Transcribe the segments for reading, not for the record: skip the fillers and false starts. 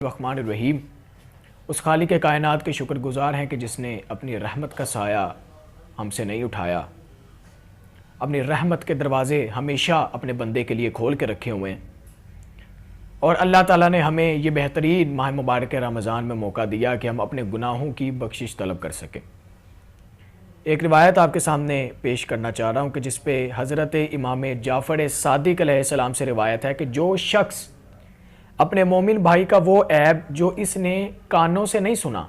الرحمن الرحیم۔ اس خالق کائنات کے شکر گزار ہیں کہ جس نے اپنی رحمت کا سایہ ہم سے نہیں اٹھایا، اپنی رحمت کے دروازے ہمیشہ اپنے بندے کے لیے کھول کے رکھے ہوئے ہیں، اور اللہ تعالیٰ نے ہمیں یہ بہترین ماہ مبارک رمضان میں موقع دیا کہ ہم اپنے گناہوں کی بخشش طلب کر سکیں۔ ایک روایت آپ کے سامنے پیش کرنا چاہ رہا ہوں کہ جس پہ حضرت امام جعفر صادق علیہ السلام سے روایت ہے کہ جو شخص اپنے مومن بھائی کا وہ عیب جو اس نے کانوں سے نہیں سنا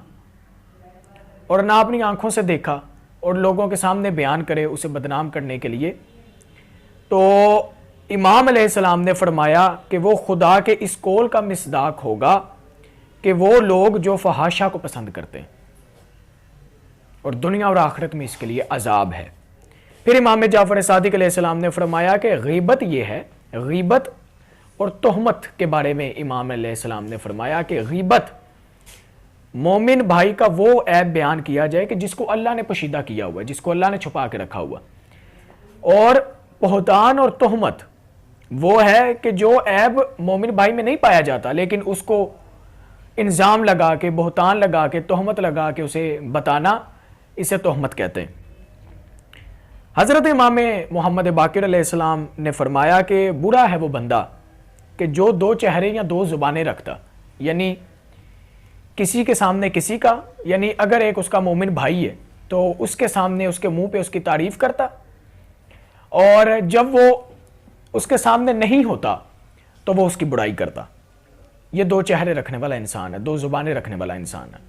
اور نہ اپنی آنکھوں سے دیکھا اور لوگوں کے سامنے بیان کرے اسے بدنام کرنے کے لیے، تو امام علیہ السلام نے فرمایا کہ وہ خدا کے اس قول کا مصداق ہوگا کہ وہ لوگ جو فحاشا کو پسند کرتے ہیں اور دنیا اور آخرت میں اس کے لیے عذاب ہے۔ پھر امام جعفر صادق علیہ السلام نے فرمایا کہ غیبت یہ ہے، غیبت اور تہمت کے بارے میں امام علیہ السلام نے فرمایا کہ غیبت مومن بھائی کا وہ عیب بیان کیا جائے کہ جس کو اللہ نے پوشیدہ کیا ہوا ہے، جس کو اللہ نے چھپا کے رکھا ہوا، اور بہتان اور تہمت وہ ہے کہ جو عیب مومن بھائی میں نہیں پایا جاتا لیکن اس کو الزام لگا کے، بہتان لگا کے، تہمت لگا کے اسے بتانا، اسے تہمت کہتے ہیں۔ حضرت امام محمد باقر علیہ السلام نے فرمایا کہ برا ہے وہ بندہ کہ جو دو چہرے یا دو زبانیں رکھتا، یعنی کسی کے سامنے کسی کا، یعنی اگر ایک اس کا مومن بھائی ہے تو اس کے سامنے اس کے منہ پہ اس کی تعریف کرتا، اور جب وہ اس کے سامنے نہیں ہوتا تو وہ اس کی برائی کرتا۔ یہ دو چہرے رکھنے والا انسان ہے، دو زبانیں رکھنے والا انسان ہے۔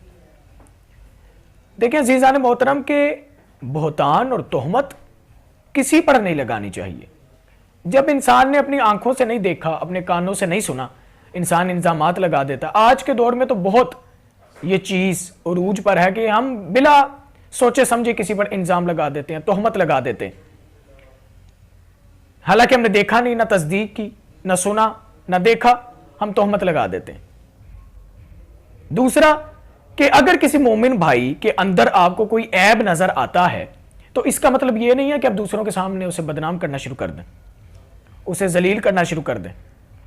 دیکھیں عزیزان محترم کہ بہتان اور تہمت کسی پر نہیں لگانی چاہیے۔ جب انسان نے اپنی آنکھوں سے نہیں دیکھا، اپنے کانوں سے نہیں سنا، انسان الزامات لگا دیتا۔ آج کے دور میں تو بہت یہ چیز عروج پر ہے کہ ہم بلا سوچے سمجھے کسی پر الزام لگا دیتے ہیں، تہمت لگا دیتے ہیں، حالانکہ ہم نے دیکھا نہیں، نہ تصدیق کی، نہ سنا، نہ دیکھا، ہم تہمت لگا دیتے ہیں۔ دوسرا کہ اگر کسی مومن بھائی کے اندر آپ کو کوئی عیب نظر آتا ہے تو اس کا مطلب یہ نہیں ہے کہ آپ دوسروں کے سامنے اسے بدنام کرنا شروع کر دیں، اسے ذلیل کرنا شروع کر دیں،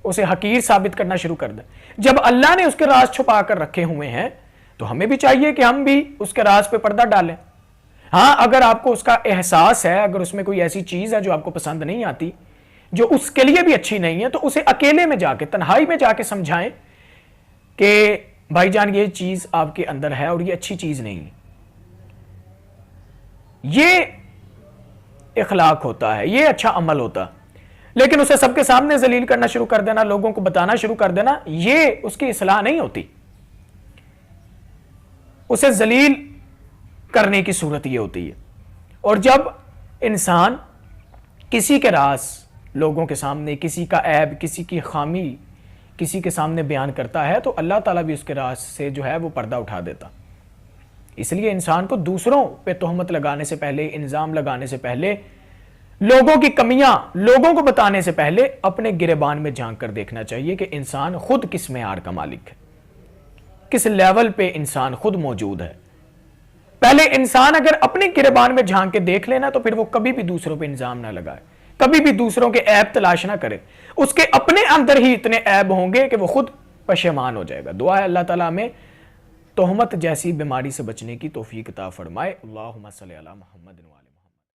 اسے حقیر ثابت کرنا شروع کر دیں۔ جب اللہ نے اس کے راز چھپا کر رکھے ہوئے ہیں تو ہمیں بھی چاہیے کہ ہم بھی اس کے راز پہ پردہ ڈالیں۔ ہاں، اگر آپ کو اس کا احساس ہے، اگر اس میں کوئی ایسی چیز ہے جو آپ کو پسند نہیں آتی، جو اس کے لیے بھی اچھی نہیں ہے، تو اسے اکیلے میں جا کے، تنہائی میں جا کے سمجھائیں کہ بھائی جان یہ چیز آپ کے اندر ہے اور یہ اچھی چیز نہیں ہے۔ یہ اخلاق ہوتا ہے، یہ اچھا عمل ہوتا۔ لیکن اسے سب کے سامنے ذلیل کرنا شروع کر دینا، لوگوں کو بتانا شروع کر دینا، یہ اس کی اصلاح نہیں ہوتی۔ اسے ذلیل کرنے کی صورت یہ ہوتی ہے۔ اور جب انسان کسی کے راز لوگوں کے سامنے، کسی کا عیب، کسی کی خامی کسی کے سامنے بیان کرتا ہے تو اللہ تعالیٰ بھی اس کے راز سے جو ہے وہ پردہ اٹھا دیتا۔ اس لیے انسان کو دوسروں پہ تہمت لگانے سے پہلے، الزام لگانے سے پہلے، لوگوں کی کمیاں لوگوں کو بتانے سے پہلے اپنے گریبان میں جھانک کر دیکھنا چاہیے کہ انسان خود کس معیار کا مالک ہے، کس لیول پہ انسان خود موجود ہے۔ پہلے انسان اگر اپنے گریبان میں جھانک کے دیکھ لینا تو پھر وہ کبھی بھی دوسروں پہ الزام نہ لگائے، کبھی بھی دوسروں کے عیب تلاش نہ کرے۔ اس کے اپنے اندر ہی اتنے عیب ہوں گے کہ وہ خود پشیمان ہو جائے گا۔ دعا ہے اللہ تعالیٰ ہمیں تہمت جیسی بیماری سے بچنے کی توفیق عطا فرمائے۔ اللہم صلی علی محمد۔